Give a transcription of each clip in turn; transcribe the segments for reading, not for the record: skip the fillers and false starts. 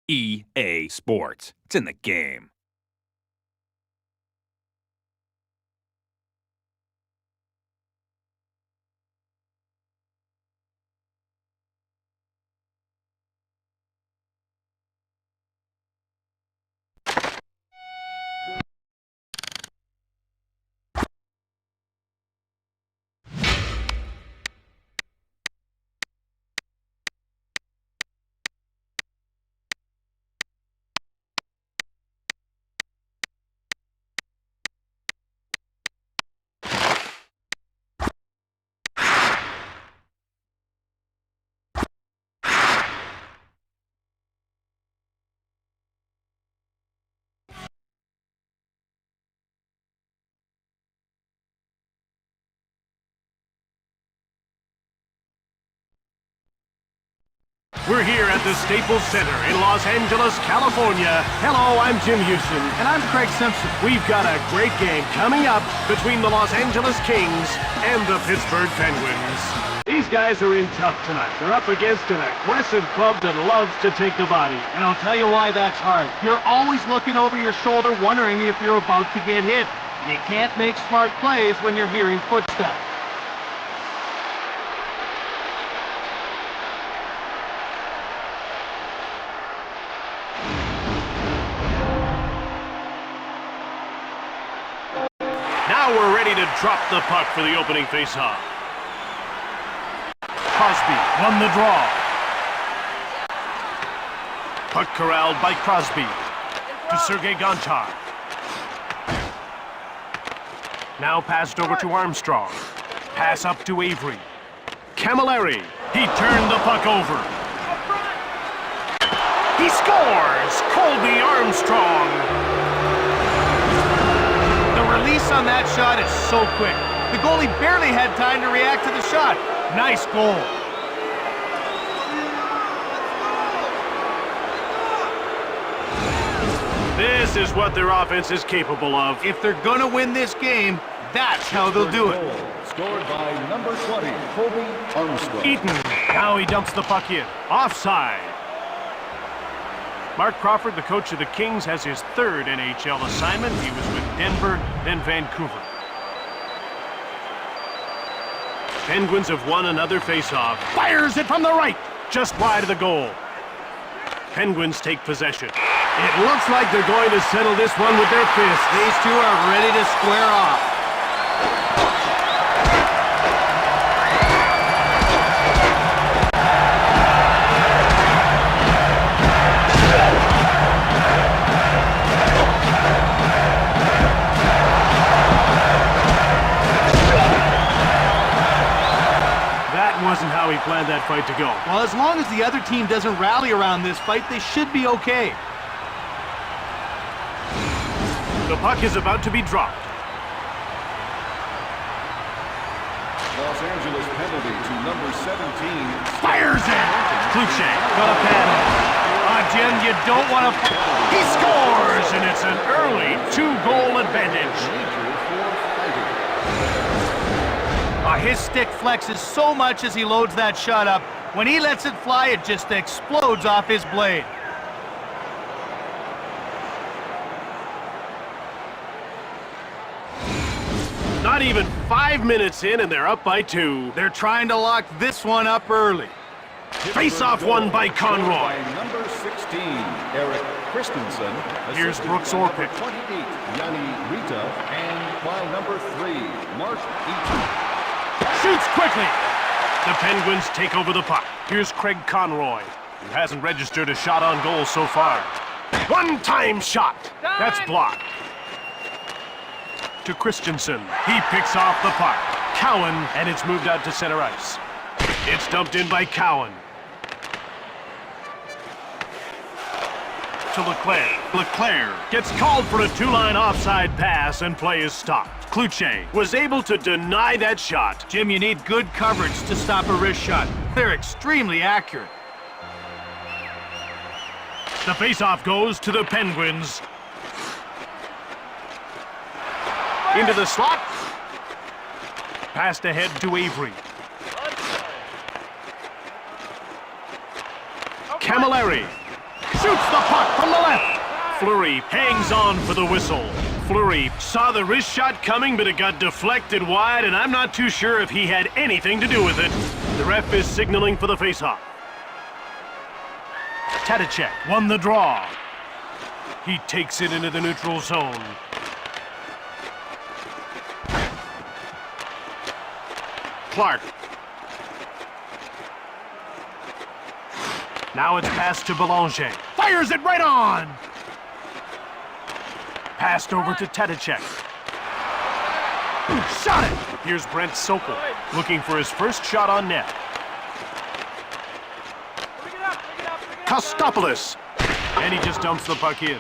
EA Sports. It's in the game. We're here at the Staples Center in Los Angeles, California. Hello, I'm Jim Houston. And I'm Craig Simpson. We've got a great game coming up between the Los Angeles Kings and the Pittsburgh Penguins. These guys are in tough tonight. They're up against an aggressive club that loves to take the body. And I'll tell you why that's hard. You're always looking over your shoulder wondering if you're about to get hit. You can't make smart plays when you're hearing footsteps. Now we're ready to drop the puck for the opening faceoff. Crosby won the draw. Puck corralled by Crosby to Sergei Gonchar. Now passed over to Armstrong. Pass up to Avery. Camilleri. He turned the puck over. He scores! Colby Armstrong. The release on that shot is so quick. The goalie barely had time to react to the shot. Nice goal. This is what their offense is capable of. If they're gonna win this game, that's how they'll do it. Scored by number 20, Colby Armstrong. Eaton. Now he dumps the puck in. Offside. Mark Crawford, the coach of the Kings, has his third NHL assignment. He was with Denver, then Vancouver. Penguins have won another faceoff. Fires it from the right, just wide of the goal. Penguins take possession. It looks like they're going to settle this one with their fists. These two are ready to square off. Wasn't how he planned that fight to go. Well, as long as the other team doesn't rally around this fight, they should be okay. The puck is about to be dropped. Los Angeles penalty to number 17. Fires it! Kluche gonna pad it. Jim, you don't want to... He scores, and it's an early two-goal advantage. His stick flexes so much as he loads that shot up. When he lets it fly, it just explodes off his blade. Not even 5 minutes in, and they're up by 2. They're trying to lock this one up early. Face-off won by Conroy. By number 16, Eric Christensen. Here's Brooks Orpik. 28, Yanni Rita. And by number 3, Mark Eaton. Shoots quickly. The Penguins take over the puck. Here's Craig Conroy, who hasn't registered a shot on goal so far. One-time shot. That's blocked. To Christensen. He picks off the puck. Cowan, and it's moved out to center ice. It's dumped in by Cowan. To Leclerc. Leclerc gets called for a two-line offside pass, and play is stopped. Kluche was able to deny that shot. Jim, you need good coverage to stop a wrist shot. They're extremely accurate. The faceoff goes to the Penguins. Into the slot. Passed ahead to Avery. Camilleri. Shoots the puck from the left. Fleury hangs on for the whistle. Fleury saw the wrist shot coming, but it got deflected wide, and I'm not too sure if he had anything to do with it. The ref is signaling for the faceoff. Tadicek won the draw. He takes it into the neutral zone. Clark. Now it's passed to Belanger. Fires it right on! Passed over to Tadicek. Shot it! Here's Brent Sokol looking for his first shot on net. Kostopoulos. And he just dumps the puck in.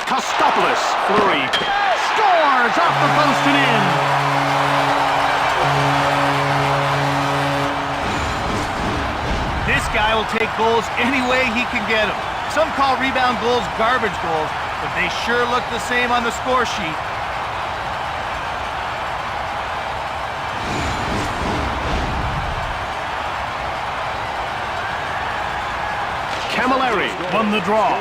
Kostopoulos. Fleury. Scores off the post and in. This guy will take goals any way he can get them. Some call rebound goals garbage goals, but they sure look the same on the score sheet. Camilleri won the draw.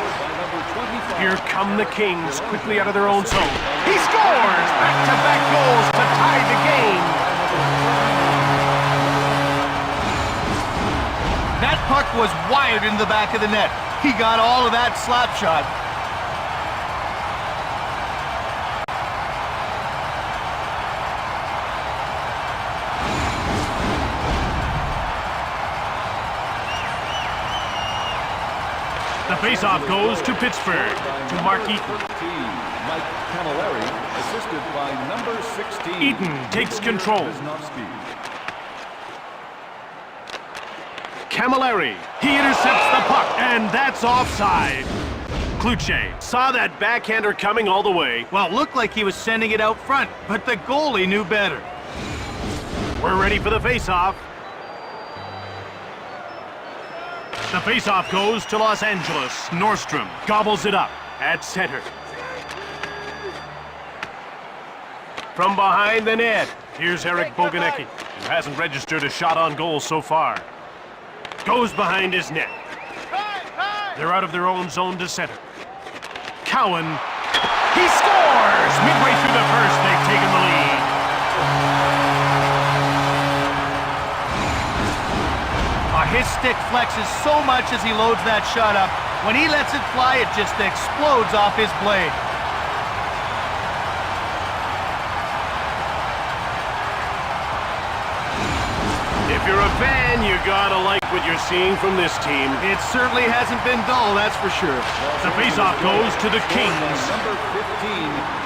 Here come the Kings quickly out of their own zone. He scores! Back-to-back goals to tie the game. That puck was wired into the back of the net. He got all of that slap shot. The faceoff goes to Pittsburgh, to Mark Eaton. Mike Camilleri, assisted by number 16. Eaton takes control. Camilleri, he intercepts the puck, and that's offside. Kluche saw that backhander coming all the way. Well, it looked like he was sending it out front, but the goalie knew better. We're ready for the faceoff. The faceoff goes to Los Angeles. Nordstrom gobbles it up at center. From behind the net, here's Eric Boganecki, who hasn't registered a shot on goal so far. Goes behind his net. They're out of their own zone to center. Cowan, he scores! Midway through the first, they've taken the lead. His stick flexes so much as he loads that shot up. When he lets it fly, it just explodes off his blade. If you're a fan, you gotta like what you're seeing from this team. It certainly hasn't been dull, that's for sure. The faceoff goes to the Kings. Number 15,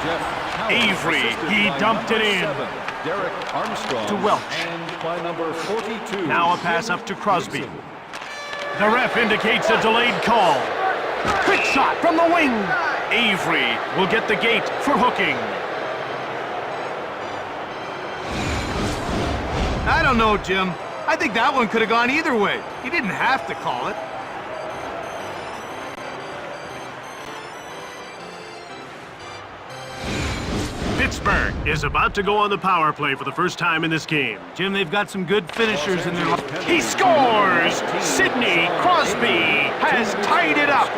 Jeff Howard, Avery, he by dumped it in. 7, Derek Armstrong, To Welch. and by number 42. Now a pass up to Crosby. The ref indicates a delayed call. Quick shot from the wing. Avery will get the gate for hooking. I don't know, Jim. I think that one could have gone either way. He didn't have to call it. Pittsburgh is about to go on the power play for the first time in this game. Jim, they've got some good finishers in their line. He scores! Sidney Crosby has tied it up.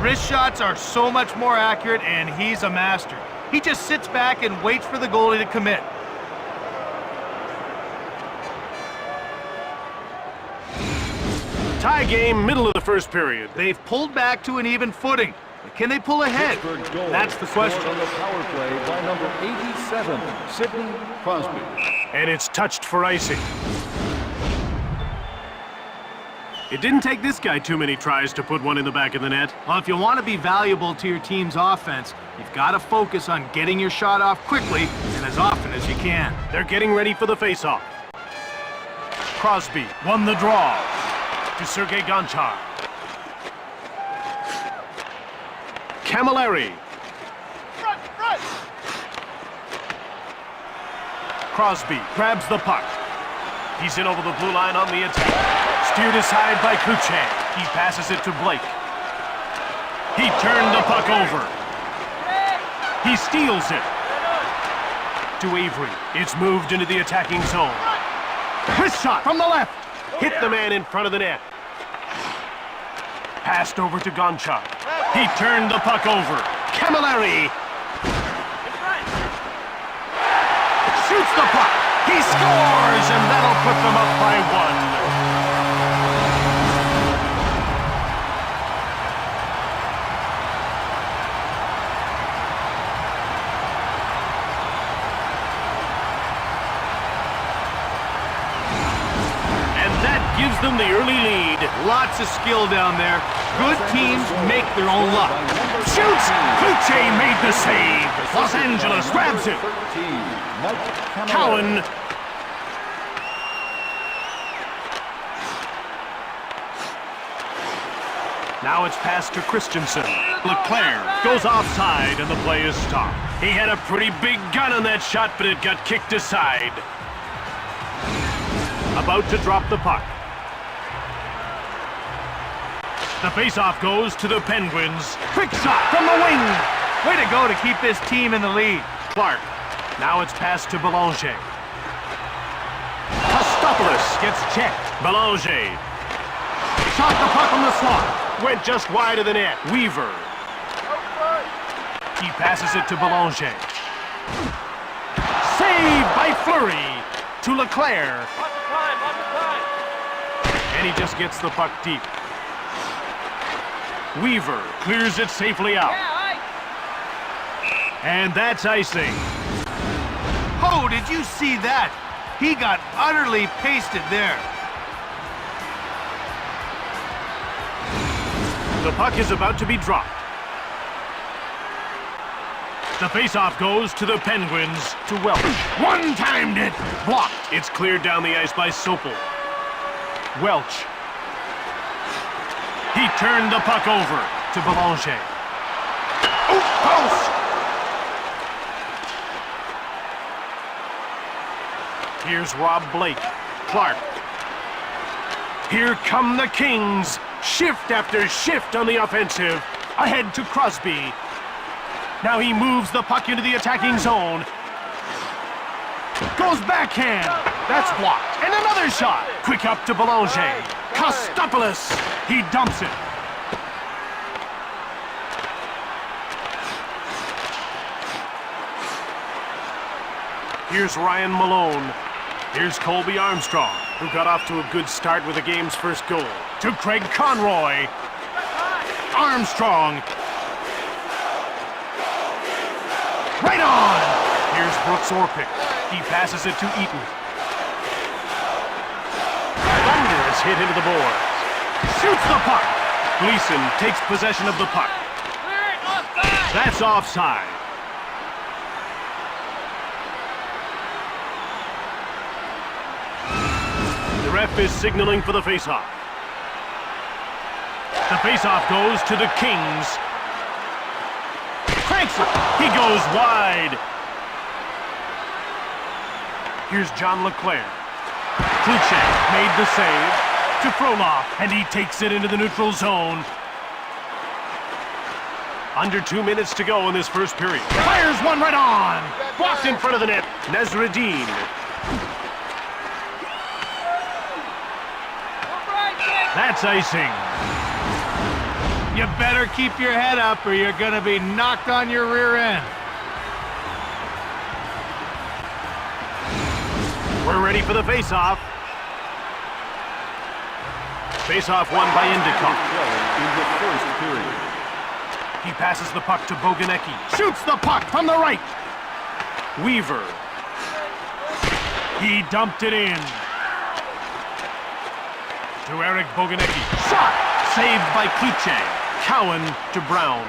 Wrist shots are so much more accurate, and he's a master. He just sits back and waits for the goalie to commit. Tie game, middle of the first period. They've pulled back to an even footing. But can they pull ahead? That's the question. On the power play by number 87, Sidney Crosby. And it's touched for icing. It didn't take this guy too many tries to put one in the back of the net. Well, if you want to be valuable to your team's offense, you've got to focus on getting your shot off quickly and as often as you can. They're getting ready for the faceoff. Crosby won the draw to Sergei Gonchar. Camilleri. Crosby grabs the puck. He's in over the blue line on the attack. Steered aside by Kluche. He passes it to Blake. He turned the puck over. He steals it. To Avery. It's moved into the attacking zone. Wrist shot from the left. Hit the man in front of the net. Passed over to Gonchar. He turned the puck over. Camilleri shoots the puck. He scores, and that'll put them up by 1. Gives them the early lead. Lots of skill down there. Good teams make their own luck. Shoots! Cloutier made the save. Los Angeles grabs it. Cowan. Now it's passed to Christensen. Leclerc goes offside and the play is stopped. He had a pretty big gun on that shot, but it got kicked aside. About to drop the puck. The faceoff goes to the Penguins. Quick shot from the wing. Way to go to keep this team in the lead. Clark. Now it's passed to Belanger. Kostopoulos gets checked. Belanger. Shot the puck from the slot. Went just wide of the net. Weaver. He passes it to Belanger. Saved by Fleury. To Leclerc. And he just gets the puck deep. Weaver clears it safely out. And that's icing. Oh, did you see that? He got utterly pasted there. The puck is about to be dropped. The faceoff goes to the Penguins, to Welch. One-timed it! Blocked. It's cleared down the ice by Sopel. Welch. He turned the puck over to Belanger. Oh, post! Here's Rob Blake. Clark. Here come the Kings. Shift after shift on the offensive. Ahead to Crosby. Now he moves the puck into the attacking zone. Goes backhand. That's blocked. And another shot. Quick up to Belanger. Kostopoulos. He dumps it. Here's Ryan Malone. Here's Colby Armstrong, who got off to a good start with the game's first goal. To Craig Conroy. Armstrong. Right on! Here's Brooks Orpik. He passes it to Eaton. Thunderous hit into the boards. Shoots the puck. Gleason takes possession of the puck. That's offside. The ref is signaling for the faceoff. The faceoff goes to the Kings. Cranks it. He goes wide. Here's John Leclerc. Cloutier made the save to Frolov, and he takes it into the neutral zone. Under 2 minutes to go in this first period. Fires one right on. Blocked in front of the net. Nasreddin. That's icing. You better keep your head up or you're going to be knocked on your rear end. We're ready for the face-off. Face-off won by Endicott. In the first period. He passes the puck to Boganecki. Shoots the puck from the right. Weaver. He dumped it in. To Eric Boganecki. Shot! Saved by Cloutier. Cowan to Brown.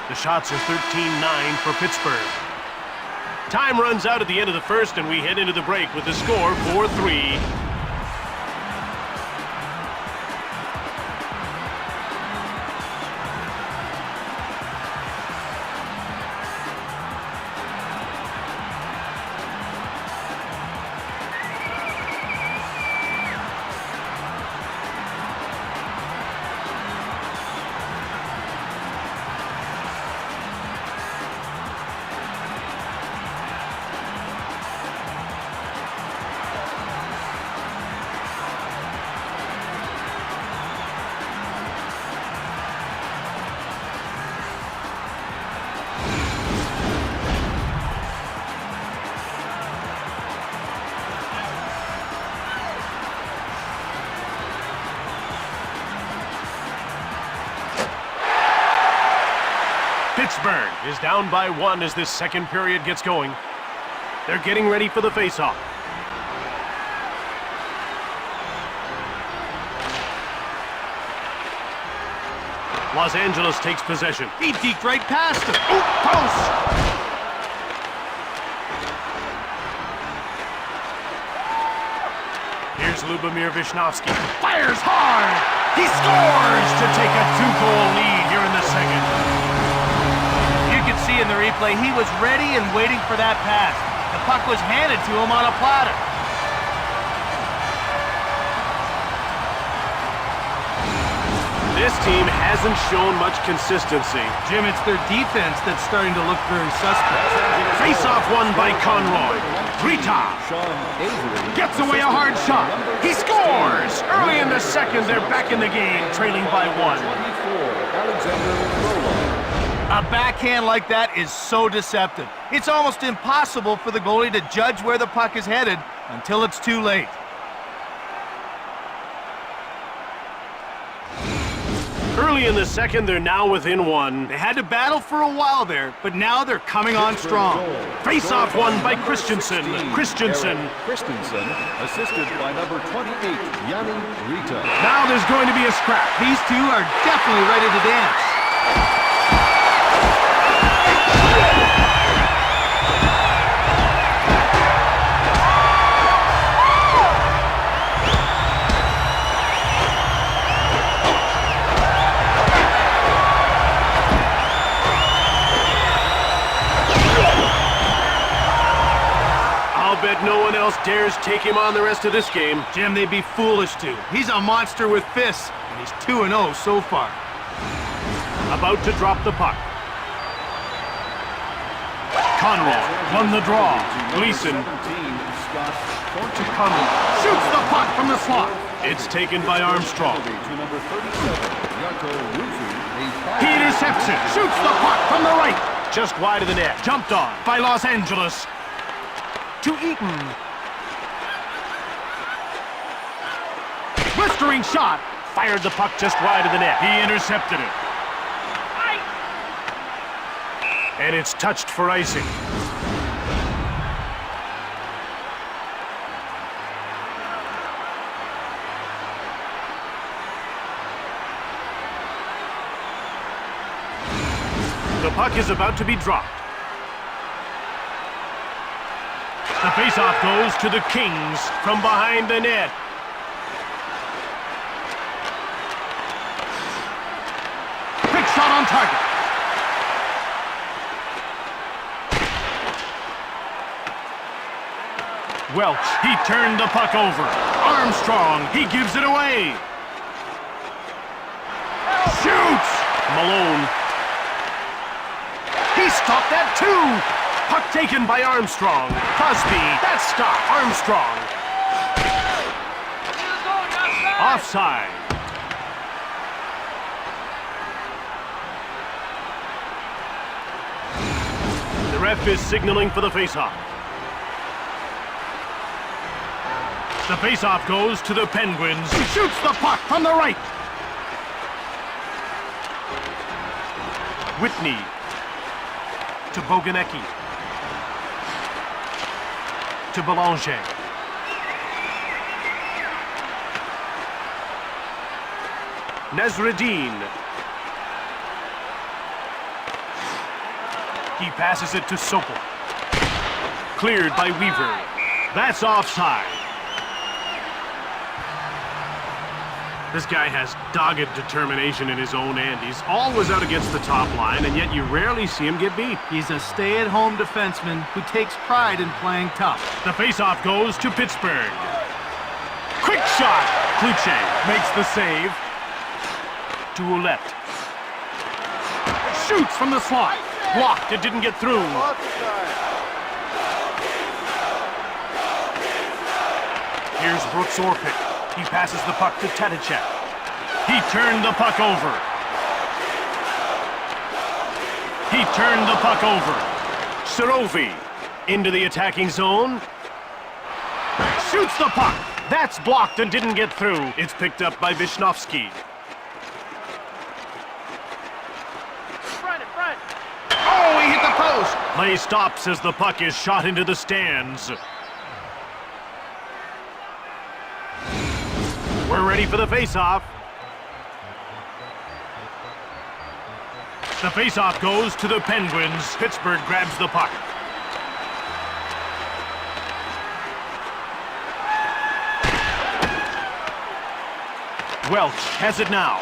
The shots are 13-9 for Pittsburgh. Time runs out at the end of the first, and we head into the break with the score 4-3. Pittsburgh is down by 1 as this second period gets going. They're getting ready for the faceoff. Los Angeles takes possession. He deked right past him. Oop, post! Here's Lubomir Visnovsky. Fires hard! He scores to take a 2-goal lead here in the second. You can see in the replay, he was ready and waiting for that pass. The puck was handed to him on a platter. This team hasn't shown much consistency. Jim, it's their defense that's starting to look very suspect. Face-off won by Conroy. Rita gets away a hard shot. He scores! Early in the second, they're back in the game, trailing by 1. A backhand like that is so deceptive. It's almost impossible for the goalie to judge where the puck is headed until it's too late. Early in the second, they're now within 1. They had to battle for a while there, but now they're coming on strong. Face-off won by Christensen. Christensen, assisted by number 28, Yanni Rita. now there's going to be a scrap. These two are definitely ready to dance. Bet no one else dares take him on the rest of this game. Jim, they'd be foolish to. He's a monster with fists, and he's 2-0 so far. About to drop the puck. Conroy won the draw. Gleason to Conroy. Shoots the puck from the slot. It's taken by Armstrong. He intercepts it. Shoots the puck from the right. Just wide of the net. Jumped on by Los Angeles. To Eaton. Blistering shot. Fired the puck just wide of the net. He intercepted it. And it's touched for icing. The puck is about to be dropped. The faceoff goes to the Kings from behind the net. Quick shot on target. Welch, he turned the puck over. Armstrong, he gives it away. Shoots! Malone. He stopped that too. Puck taken by Armstrong. Cosby, that stop. Armstrong. Offside. The ref is signaling for the faceoff. The faceoff goes to the Penguins. Shoots the puck from the right. Whitney to Boganecki. To Belanger. Nasreddin. He passes it to Sokol. Cleared by Weaver. That's offside. This guy has dogged determination in his own end. He's always out against the top line, and yet you rarely see him get beat. He's a stay-at-home defenseman who takes pride in playing tough. The faceoff goes to Pittsburgh. Quick shot. Kluche makes the save. To Ouellette. Shoots from the slot. Blocked. It didn't get through. Here's Brooks Orpik. He passes the puck to Tadicek. He turned the puck over. He turned the puck over. Sirovi into the attacking zone. Shoots the puck. That's blocked and didn't get through. It's picked up by Visnovsky. goes. Play stops as the puck is shot into the stands. We're ready for the face-off. The face-off goes to the Penguins. Pittsburgh grabs the puck. Welch has it now.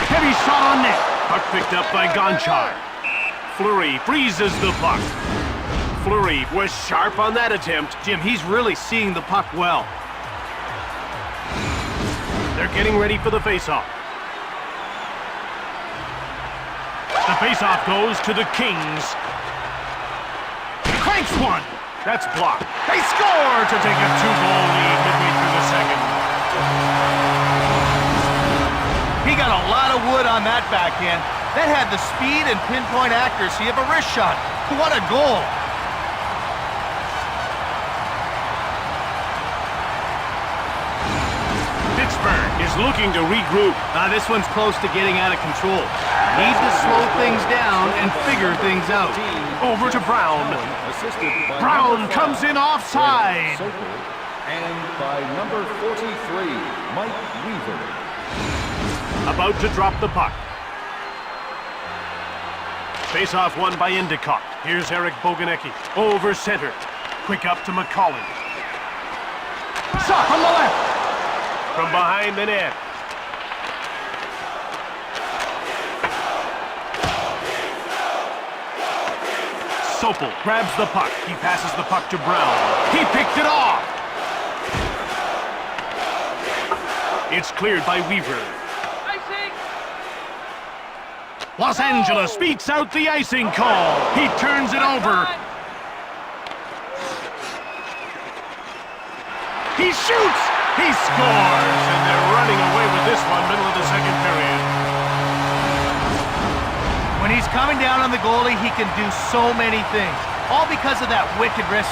Heavy shot on net. Puck picked up by Gonchar. Fleury freezes the puck. Fleury was sharp on that attempt. Jim, he's really seeing the puck well. They're getting ready for the face-off. The face-off goes to the Kings. Cranks one. That's blocked. They score to take a 2-goal lead midway through the second. He got a lot of wood on that backhand. That had the speed and pinpoint accuracy of a wrist shot. What a goal. Pittsburgh is looking to regroup. This one's close to getting out of control. Need to slow things down and figure things out. Over to Brown. Brown comes in offside. And by number 43, Mike Weaver. About to drop the puck. Face-off won by Endicott. Here's Eric Boganecki. Over center. Quick up to McCollum. Shot from the left. From behind the net. Sopel grabs the puck. He passes the puck to Brown. He picked it off. It's cleared by Weaver. Icing! Los Angeles beats out the icing call. He turns it over. He shoots. He scores. And they're running away with this one, middle of the second period. When he's coming down on the goalie, he can do so many things. All because of that wicked wrist.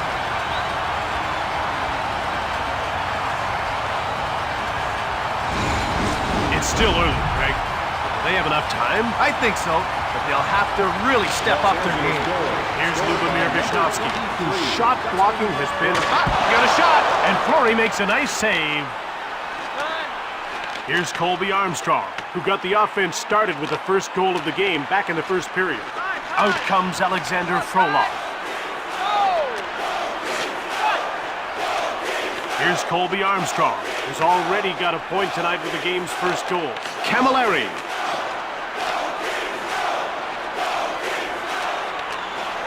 It's still early, Greg. Do they have enough time? I think so, but they'll have to really step up their game. Here's Lubomir Vishnowsky, whose shot blocking has been... got a shot! And Fleury makes a nice save. Here's Colby Armstrong, who got the offense started with the first goal of the game back in the first period. Out comes Alexander Frolov. Here's Colby Armstrong, who's already got a point tonight with the game's first goal. Camilleri.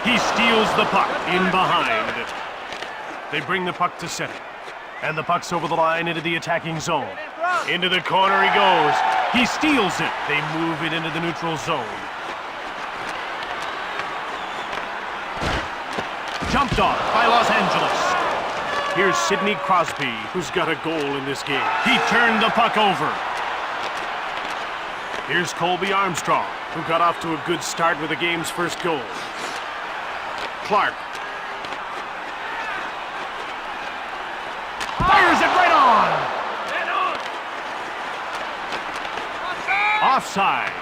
He steals the puck in behind. They bring the puck to center. And the puck's over the line into the attacking zone. Into the corner he goes. He steals it. They move it into the neutral zone. Jumped off by Los Angeles. Here's Sidney Crosby, who's got a goal in this game. He turned the puck over. Here's Colby Armstrong, who got off to a good start with the game's first goal. Clark. Fires it right on! Offside.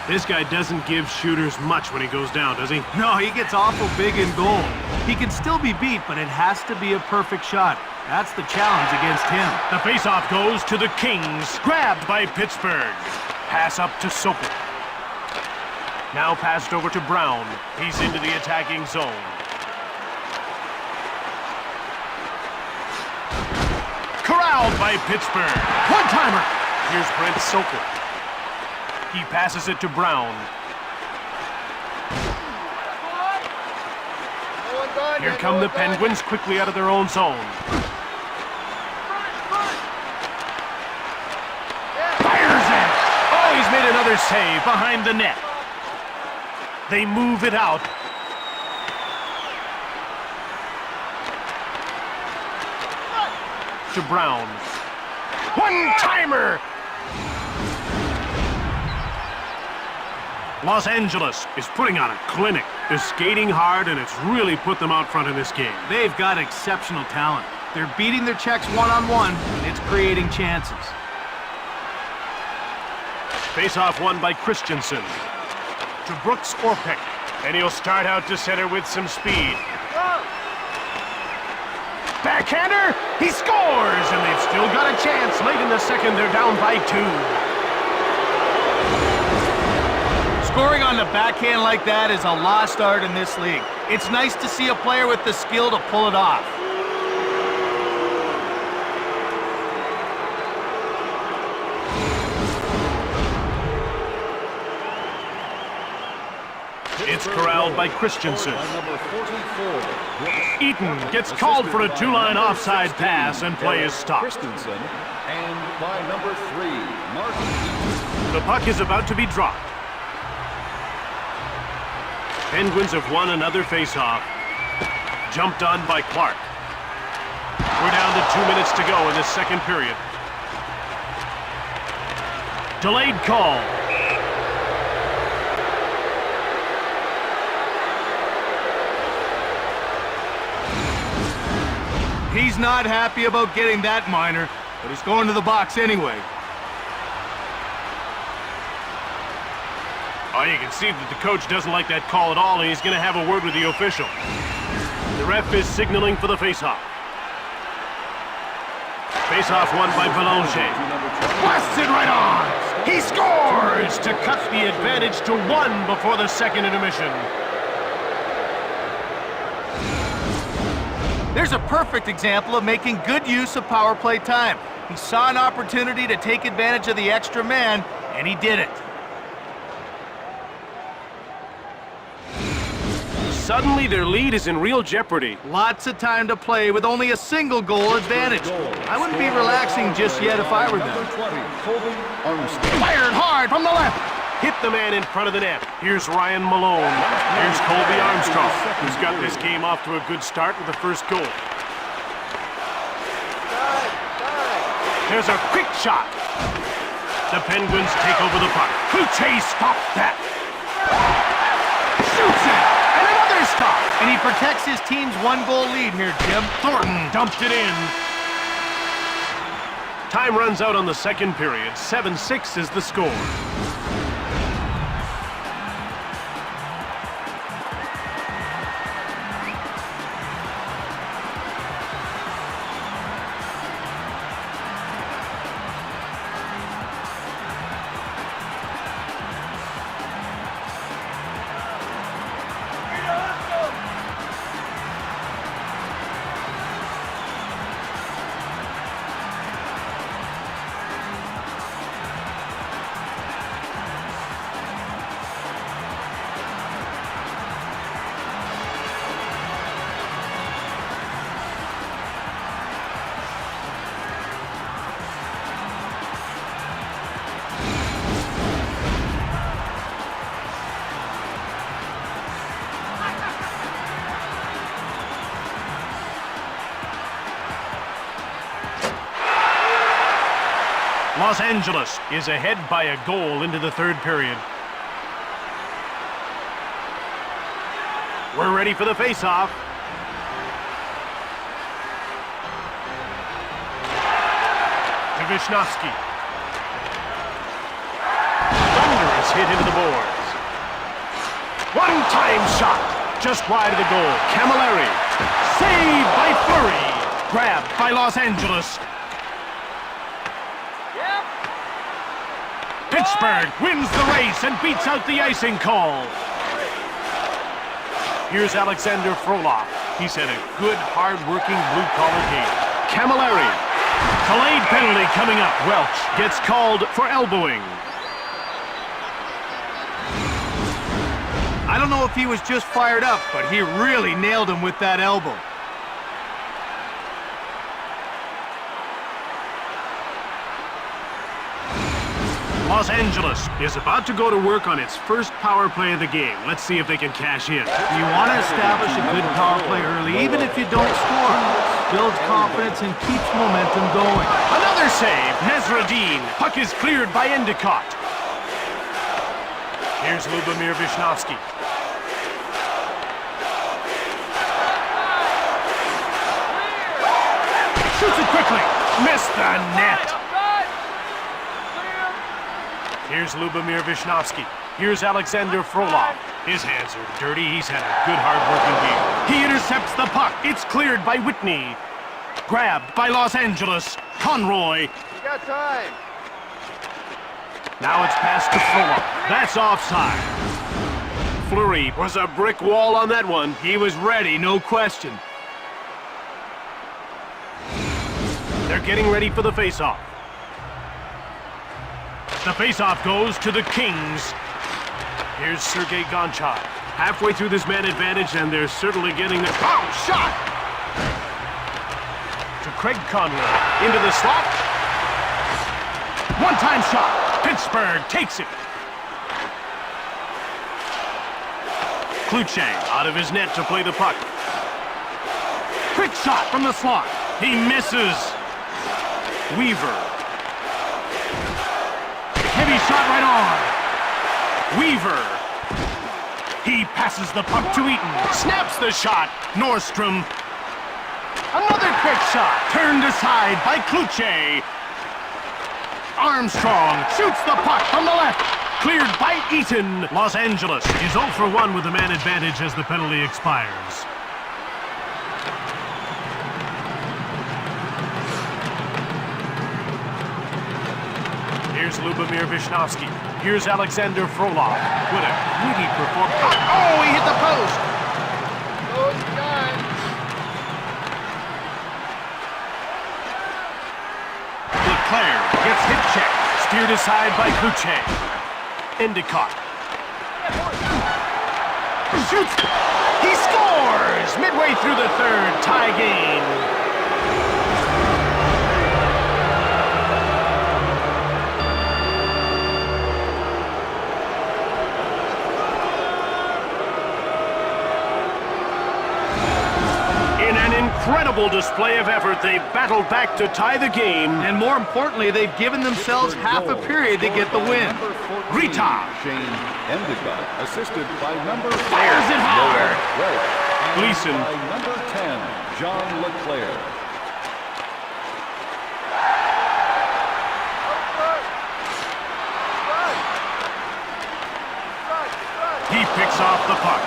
This guy doesn't give shooters much when he goes down, does he? No, he gets awful big in goal. He can still be beat, but it has to be a perfect shot. That's the challenge against him. The faceoff goes to the Kings. Grabbed by Pittsburgh. Pass up to Sopel. Now passed over to Brown. He's into the attacking zone. Corralled by Pittsburgh. One-timer. Here's Brent Sopel. He passes it to Brown. Here come the Penguins quickly out of their own zone. Fires it! Oh, he's made another save behind the net. They move it out. To Brown. One-timer! Los Angeles is putting on a clinic. They're skating hard, and it's really put them out front in this game. They've got exceptional talent. They're beating their checks one-on-one, and it's creating chances. Face-off won by Christensen. To Brooks Orpik. And he'll start out to center with some speed. Backhander, he scores! And they've still got a chance. Late in the second, they're down by 2. Scoring on the backhand like that is a lost art in this league. It's nice to see a player with the skill to pull it off. It's corralled by Christensen. Eaton gets called for a two-line offside pass, and play is stopped. Christensen and by number 3, Mark Eaton. The puck is about to be dropped. Penguins have won another face-off. Jumped on by Clark. We're down to 2 minutes to go in this second period. Delayed call. He's not happy about getting that minor, but he's going to the box anyway. Oh, you can see that the coach doesn't like that call at all, and he's going to have a word with the official. The ref is signaling for the face-off. Face-off won by Belanger. Blasts it right on! He scores to cut the advantage to 1 before the second intermission. There's a perfect example of making good use of power play time. He saw an opportunity to take advantage of the extra man, and he did it. Suddenly, their lead is in real jeopardy. Lots of time to play with only a single goal advantage. I wouldn't be relaxing just yet if I were them. Fired hard from the left. Hit the man in front of the net. Here's Ryan Malone. Here's Colby Armstrong, who's got this game off to a good start with the first goal. There's a quick shot. The Penguins take over the puck. Cloutier stopped that. Shoots it! And another stop! And he protects his team's 1-goal lead here, Jim. Thornton dumped it in. Time runs out on the second period. 7-6 is the score. Los Angeles is ahead by a goal into the third period. We're ready for the face-off. To Vishnowski. Thunderous hit into the boards. One-time shot, just wide of the goal. Camilleri, saved by Fleury. Grabbed by Los Angeles. Pittsburgh wins the race and beats out the icing call. Here's Alexander Frolov. He's had a good, hard-working, blue-collar game. Camilleri. Delayed penalty coming up. Welch gets called for elbowing. I don't know if he was just fired up, but he really nailed him with that elbow. Los Angeles is about to go to work on its first power play of the game. Let's see if they can cash in. You want to establish a good power play early, even if you don't score. Builds confidence and keeps momentum going. Another save, Nezradine. Puck is cleared by Endicott. Here's Lubomir Vishnowski. Shoots it quickly. Missed the net. Here's Lubomir Vishnevsky. Here's Alexander Frolov. His hands are dirty. He's had a good, hard-working game. He intercepts the puck. It's cleared by Whitney. Grabbed by Los Angeles. Conroy. You got time. Now it's passed to Frolov. That's offside. Fleury was a brick wall on that one. He was ready, no question. They're getting ready for the face-off. The face-off goes to the Kings. Here's Sergei Gonchar. Halfway through this man advantage, and they're certainly getting the... Oh, shot! To Craig Conroy. Into the slot. One-time shot. Pittsburgh takes it. Kluche out of his net to play the puck. Quick shot from the slot. He misses. Weaver. Heavy shot right on. Weaver. He passes the puck to Eaton. Snaps the shot. Nordstrom. Another quick shot. Turned aside by Kluche. Armstrong shoots the puck from the left. Cleared by Eaton. Los Angeles is 0 for 1 with the man advantage as the penalty expires. Here's Lubomir Vishnevsky. Here's Alexander Frolov. What a witty performance. Oh, he hit the post. Close time. Leclerc gets hip check. Steered aside by Kluche. Endicott. Shoots. He scores! Midway through the third, tie game. In an incredible display of effort, they battled back to tie the game. And more importantly, they've given themselves half a period to get the win. Rita Shane Endicott, assisted by number 4, fires it hard. Welch, Gleason. by number 10, John Leclerc. He picks off the puck.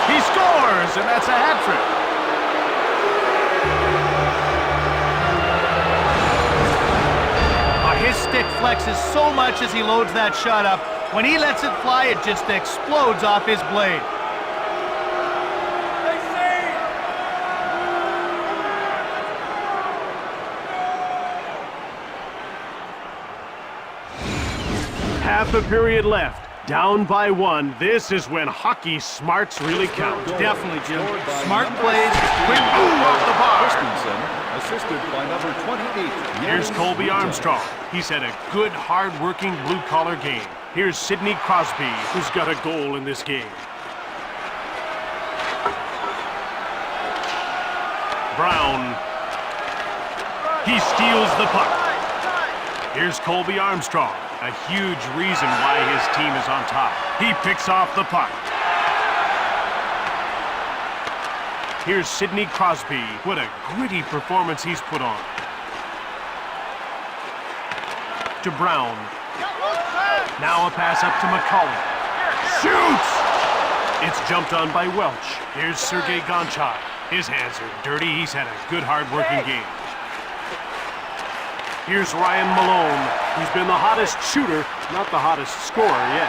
He scores, and that's a hat trick. His stick flexes so much as he loads that shot up. When he lets it fly, it just explodes off his blade. Half a period left. Down by 1. This is when hockey smarts really count. Definitely, Jim. Smart plays, quick boom off the bar. Christensen, assisted by number 28. Here's Colby Armstrong. He's had a good, hard-working, blue-collar game. Here's Sidney Crosby, who's got a goal in this game. Brown. He steals the puck. Here's Colby Armstrong. A huge reason why his team is on top. He picks off the puck. Here's Sidney Crosby. What a gritty performance he's put on. To Brown. Now a pass up to McCauley. Shoots! It's jumped on by Welch. Here's Sergei Gonchar. His hands are dirty. He's had a good, hard-working game. Here's Ryan Malone, who's been the hottest shooter, not the hottest scorer yet.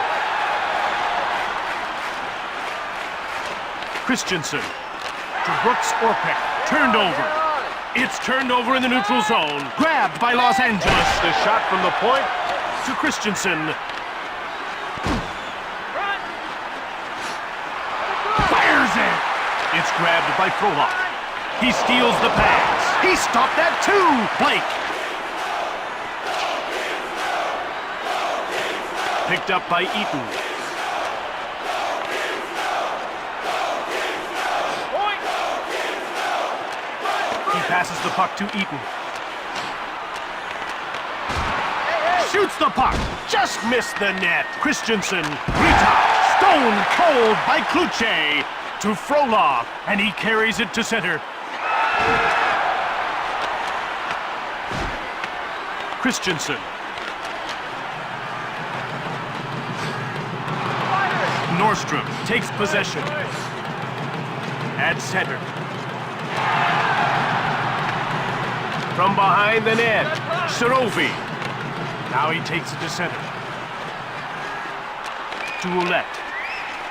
Christensen to Brooks Orpik, turned over. It's turned over in the neutral zone, grabbed by Los Angeles. The shot from the point to Christensen. Fires it! It's grabbed by Frolov. He steals the pass. He stopped that too, Blake. Picked up by Eaton. He passes the puck to Eaton. Shoots the puck. Just missed the net. Christensen. Rita. Stone cold by Kluche. To Frolov. And he carries it to center. Christensen. Nordstrom takes possession. At center. From behind the net, Sarovi. Now he takes it to center. To Ouellette.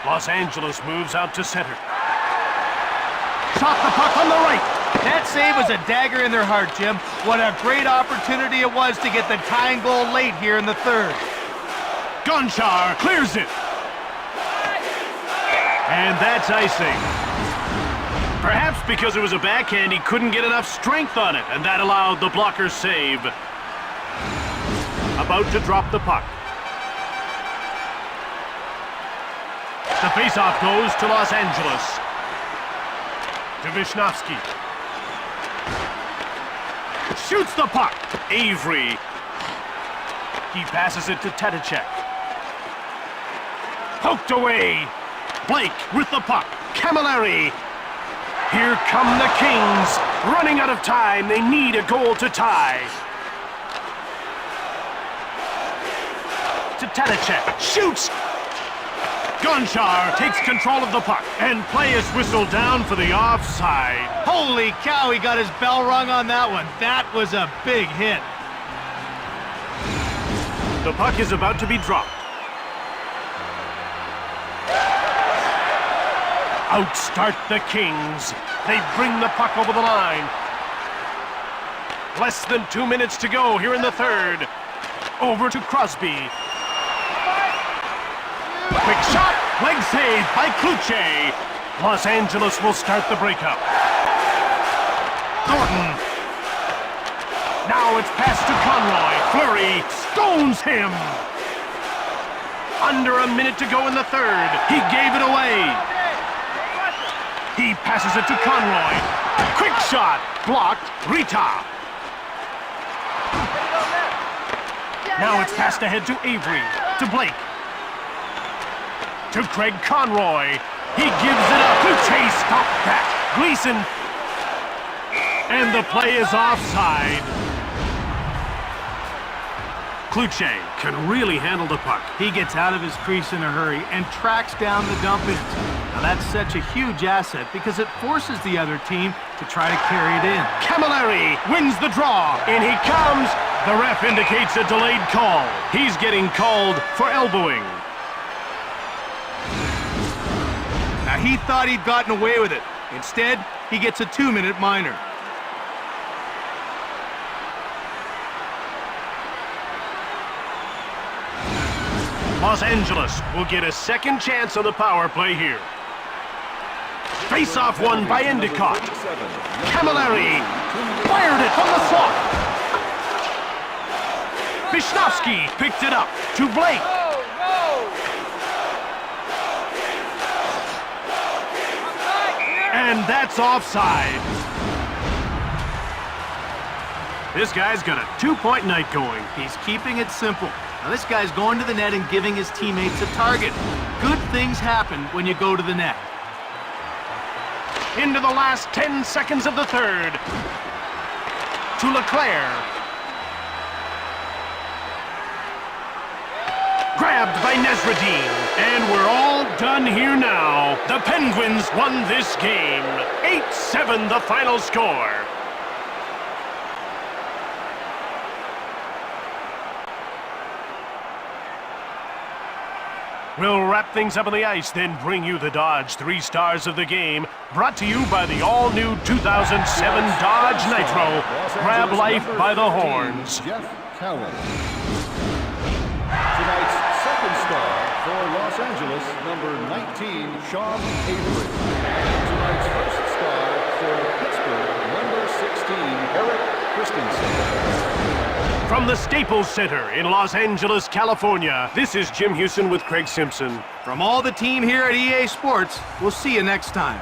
Los Angeles moves out to center. Shot the puck on the right. That save was a dagger in their heart, Jim. What a great opportunity it was to get the tying goal late here in the third. Gonchar clears it. And that's icing. Perhaps because it was a backhand, he couldn't get enough strength on it, and that allowed the blocker's save. About to drop the puck. The faceoff goes to Los Angeles. To Vishnevsky. Shoots the puck. Avery. He passes it to Tadicek. Poked away. Blake with the puck. Camilleri. Here come the Kings. Running out of time. They need a goal to tie. To Tadicek. Shoots. Gonchar takes control of the puck. And play is whistled down for the offside. Holy cow, he got his bell rung on that one. That was a big hit. The puck is about to be dropped. Outstart the Kings. They bring the puck over the line. Less than 2 minutes to go here in the third. Over to Crosby. Quick shot. Leg save by Kluche. Los Angeles will start the breakup. Thornton. Now it's passed to Conroy. Fleury stones him. Under a minute to go in the third. He gave it away. He passes it to Conroy. Quick shot. Blocked. Rita. Now it's passed ahead to Avery. To Blake. To Craig Conroy. He gives it up. Kluche stopped that. Gleason. And the play is offside. Kluche can really handle the puck. He gets out of his crease in a hurry and tracks down the dump ins. Now that's such a huge asset because it forces the other team to try to carry it in. Camilleri wins the draw. In he comes. The ref indicates a delayed call. He's getting called for elbowing. Now he thought he'd gotten away with it. Instead, he gets a 2-minute minor. Los Angeles will get a second chance on the power play here. Face-off won by Endicott. Camilleri fired it from the slot. Vishnevsky picked it up to Blake. And that's offside. This guy's got a 2-point night going. He's keeping it simple. Now this guy's going to the net and giving his teammates a target. Good things happen when you go to the net. Into the last 10 seconds of the third. To Leclerc. Grabbed by Nesradine. And we're all done here now. The Penguins won this game. 8-7 the final score. We'll wrap things up on the ice, then bring you the Dodge 3 Stars of the Game, brought to you by the all-new 2007 Dodge Nitro. Grab life by the horns. Jeff Cowan. Tonight's second star for Los Angeles, number 19, Sean Avery. And tonight's first star for Pittsburgh, number 16, Eric Christensen. From the Staples Center in Los Angeles, California, this is Jim Houston with Craig Simpson. From all the team here at EA Sports, we'll see you next time.